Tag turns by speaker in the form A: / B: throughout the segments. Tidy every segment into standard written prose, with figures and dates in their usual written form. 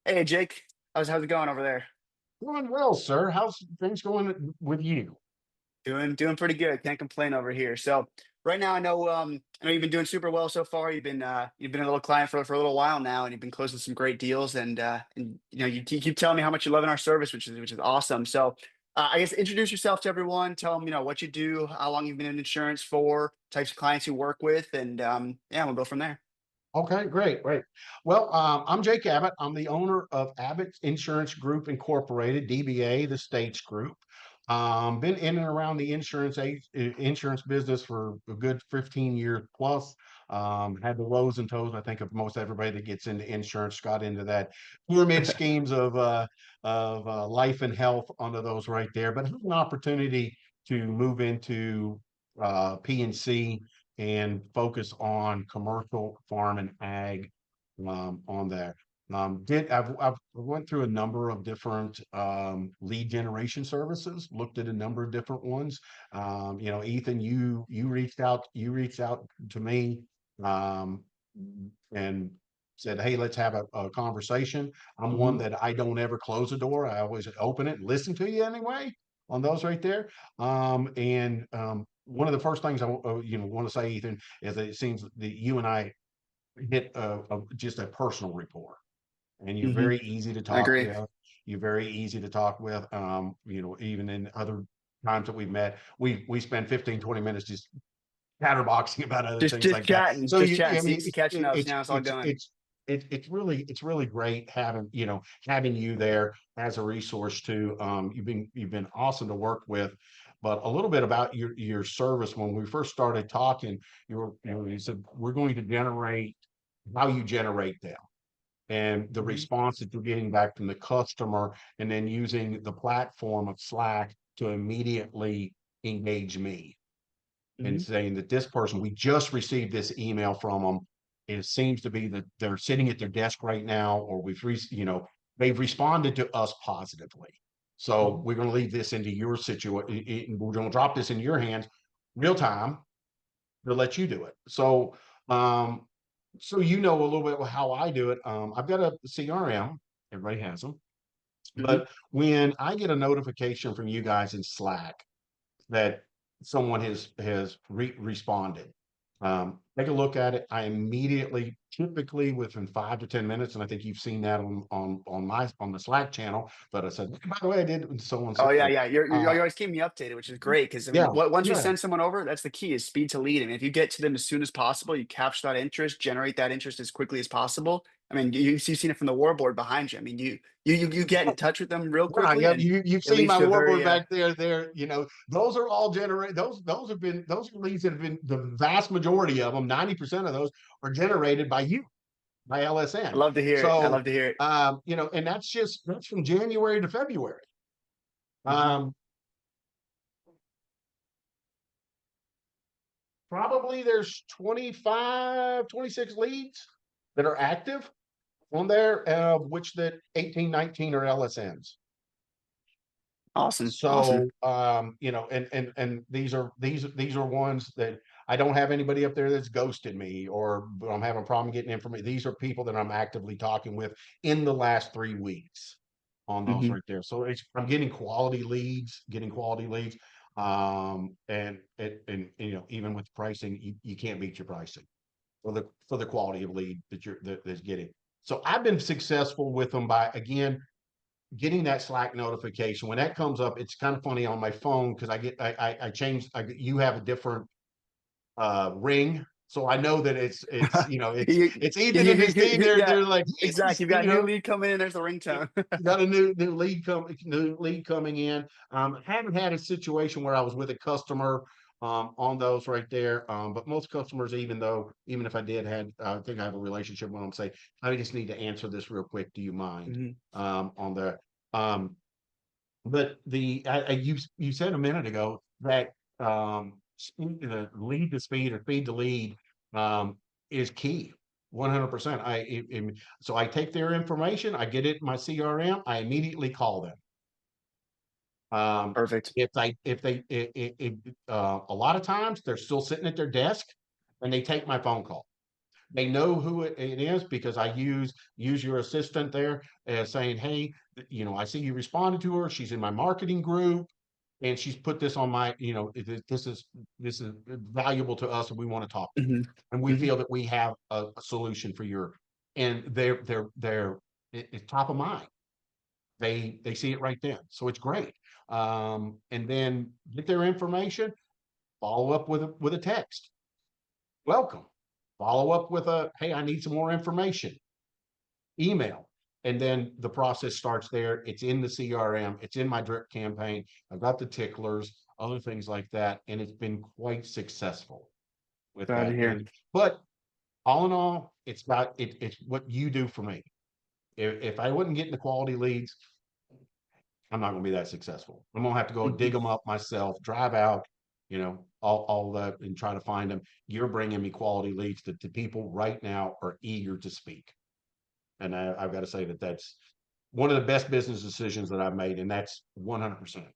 A: Hey Jake, how's it going over there?
B: Doing well, sir. How's things going with you?
A: Doing pretty good. Can't complain over here. So right now, I know you've been doing super well so far. You've been a little client for a little while now, and you've been closing some great deals. And you keep telling me how much you love in our service, which is awesome. So I guess introduce yourself to everyone. Tell them what you do, how long you've been in insurance for, types of clients you work with, and yeah, we'll go from there.
B: Okay, great, great. Well, I'm Jake Abbott. I'm the owner of Abbott Insurance Group Incorporated, DBA, the States Group. Been in and around the insurance business for a good 15 years plus. Had the lows and toes. I think of most everybody that gets into insurance got into that pyramid schemes of life and health under those right there. But had an opportunity to move into P&C and focus on commercial farm and ag on there. I've went through a number of different lead generation services, looked at a number of different ones. Ethan, you reached out to me um, and said, "Hey, let's have a conversation." I'm one
A: Mhm.
B: that I don't ever close the door. I always open it and listen to you anyway on those right there. And one of the first things I want to say, Ethan, is that it seems that you and I hit just a personal rapport, and you're
A: Mhm.
B: very easy to
A: I
B: talk
A: agree.
B: with. You're very easy to talk with. Even in other times that we've met, we spend 15, 20 minutes just chatterboxing about other
A: Just
B: things
A: just
B: like that.
A: chatting,
B: So
A: just
B: you,
A: chatting.
B: I mean,
A: See, catching up. See
B: it's
A: how it's all
B: it's
A: going.
B: it's it's really great having you there as a resource too. You've been awesome to work with. But a little bit about your service. When we first started talking, you said we're going to generate how you generate them and the
A: Mhm.
B: response that you're getting back from the customer, and then using the platform of Slack to immediately engage me and
A: Mhm.
B: saying that this person, we just received this email from them. It seems to be that they're sitting at their desk right now, or they've responded to us positively. So
A: Mhm.
B: we're going to leave this into your situation. We're going to drop this in your hands real time to let you do it. Um, so a little bit how I do it. I've got a CRM. Everybody has them.
A: Mhm.
B: But when I get a notification from you guys in Slack that someone has responded. Take a look at it. I immediately, typically within 5 to 10 minutes, and I think you've seen that on the Slack channel. But I said, by the way, I did, and so on and
A: Oh
B: so
A: yeah,
B: forth.
A: yeah. You
B: Uh,
A: always keep me updated, which is great because I mean,
B: yeah,
A: once you
B: yeah,
A: send someone over, that's the key is speed to lead. And if you get to them as soon as possible, you capture that interest, generate that interest as quickly as possible. I mean, you've seen it from the warboard behind you. I mean, you get in touch with them real
B: yeah,
A: quickly,
B: yeah.
A: and
B: You've
A: it
B: seen
A: leads
B: my
A: to a
B: warboard
A: very
B: back there. There, those are all generate. Those are leads that have been the vast majority of them. 90% of those are generated by you. By
A: I
B: LSN.
A: love to hear it. I
B: So,
A: love to hear it.
B: and that's from January to February.
A: Hmm.
B: Um, Probably there's 25, 26 leads that are active on there, which that 18, 19 are LSNs.
A: Awesome, awesome.
B: So, and these are ones that I don't have anybody up there that's ghosted me or I'm having a problem getting information. These are people that I'm actively talking with in the last 3 weeks on those
A: Hmm.
B: right there. So I'm getting quality leads, and even with pricing, you can't beat your pricing for the quality of lead that's getting. So I've been successful with them by again getting that Slack notification. When that comes up, it's kind of funny on my phone because I changed. You have a different ring, so I know that it's
A: You,
B: it's Ethan and his team. They're
A: yeah,
B: they're like, hey,
A: exactly. You've got a new lead coming in. There's the ringtone.
B: got a new lead coming in. Haven't had a situation where I was with a customer on those right there. But most customers, even if I did had, I think I have a relationship with them. Say, I just need to answer this real quick. Do you mind?
A: Hmm.
B: On the um, but you said a minute ago that speed the lead to speed or speed to lead is key. 100%. So I take their information, I get it in my CRM, I immediately call them. Um,
A: Perfect.
B: if a lot of times they're still sitting at their desk and they take my phone call. They know who it is because I use your assistant there as saying, hey, I see you responded to her. She's in my marketing group and she's put this on my, this is valuable to us and we want to talk to you.
A: Hmm.
B: And we
A: Hmm.
B: feel that we have a solution for your, and it's top of mind. They see it right then. So it's great. And then get their information, follow up with a text. Welcome. Follow up with a, hey, I need some more information. Email. And then the process starts there. It's in the CRM. It's in my drip campaign. I've got the ticklers, other things like that. And it's been quite successful with
A: Glad to
B: that.
A: hear.
B: But all in all, it's what you do for me. If I wouldn't get the quality leads, I'm not going to be that successful. I'm going to have to go dig
A: Hmm.
B: them up myself, drive out, all that and try to find them. You're bringing me quality leads that the people right now are eager to speak. And I've got to say that that's one of the best business decisions that I've made. And that's 100%,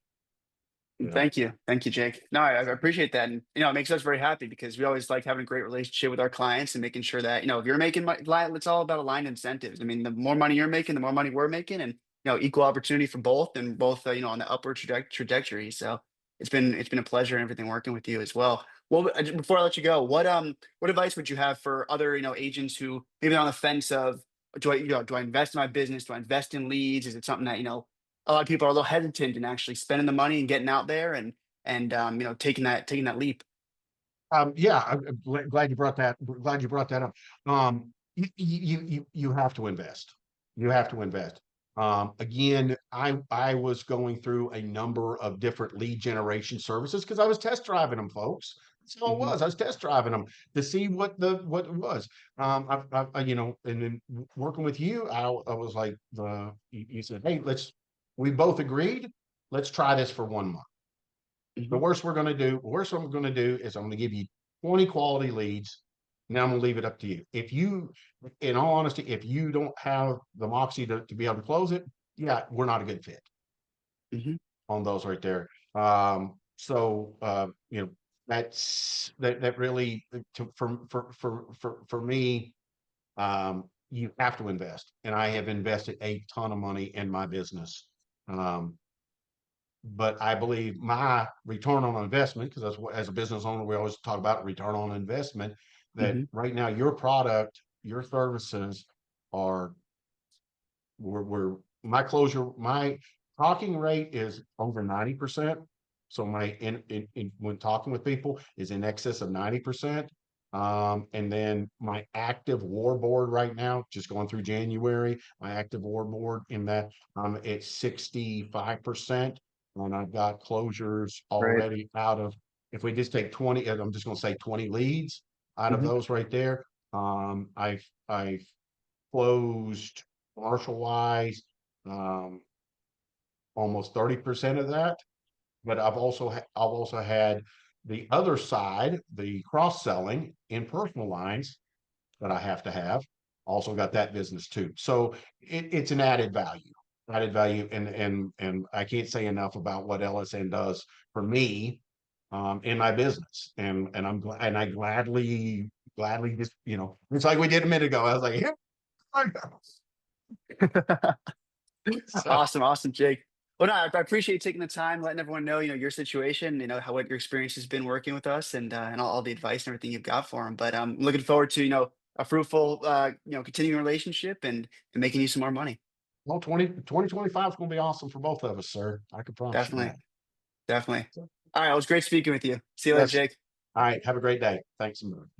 B: you know.
A: Thank you. Thank you, Jake. No, I appreciate that. And, it makes us very happy because we always like having a great relationship with our clients and making sure that, if you're making money, it's all about aligned incentives. I mean, the more money you're making, the more money we're making, and, equal opportunity for both and both, on the upward trajectory. So it's been a pleasure and everything working with you as well. Well, before I let you go, what advice would you have for other, agents who maybe they're on the fence of, do I invest in my business? Do I invest in leads? Is it something that, a lot of people are a little hesitant in actually spending the money and getting out there and taking that leap.
B: Yeah, glad you brought that. Glad you brought that up. You have to invest. You have to invest. Again, I was going through a number of different lead generation services because I was test driving them, folks. That's all it
A: Hmm.
B: was. I was test driving them to see what it was. And then working with you, I was like, you said, hey, we both agreed, let's try this for 1 month. The
A: Hmm.
B: worst I'm going to do is I'm going to give you 20 quality leads. Now I'm going to leave it up to you. In all honesty, if you don't have the moxie to be able to close it, yeah, we're not a good fit
A: Hmm.
B: on those right there. So that really for me, you have to invest, and I have invested a ton of money in my business. Um, but I believe my return on investment, because that's what, as a business owner, we always talk about return on investment, that
A: Hmm.
B: right now your product, your services are, we're my talking rate is over 90%. So my when talking with people is in excess of 90%. And then my active war board right now, just going through January, my active war board in that it's 65%. And I've got closures
A: Right.
B: already out of, if we just take 20, I'm just going to say 20 leads out of
A: Hmm.
B: those right there. I've closed commercial wise, um, almost 30% of that. But I've also had the other side, the cross selling in personal lines that I have to have. Also got that business too. So it's an added value, and I can't say enough about what LSN does for me in my business. And I'm glad, and I gladly just it's like we did a minute ago. I was like, here I go. So
A: Awesome, awesome, Jake. Well, no, I appreciate you taking the time, letting everyone know, your situation, how what your experience has been working with us, and all the advice and everything you've got for them. But I'm looking forward to a fruitful, continuing relationship and making you some more money.
B: well, 2025 is going to be awesome for both of us, sir. I can promise you
A: Definitely,
B: that.
A: definitely.
B: So,
A: All right, it was great speaking with you. See you later,
B: yes.
A: Jake.
B: All right. Have a great day. Thanks a million.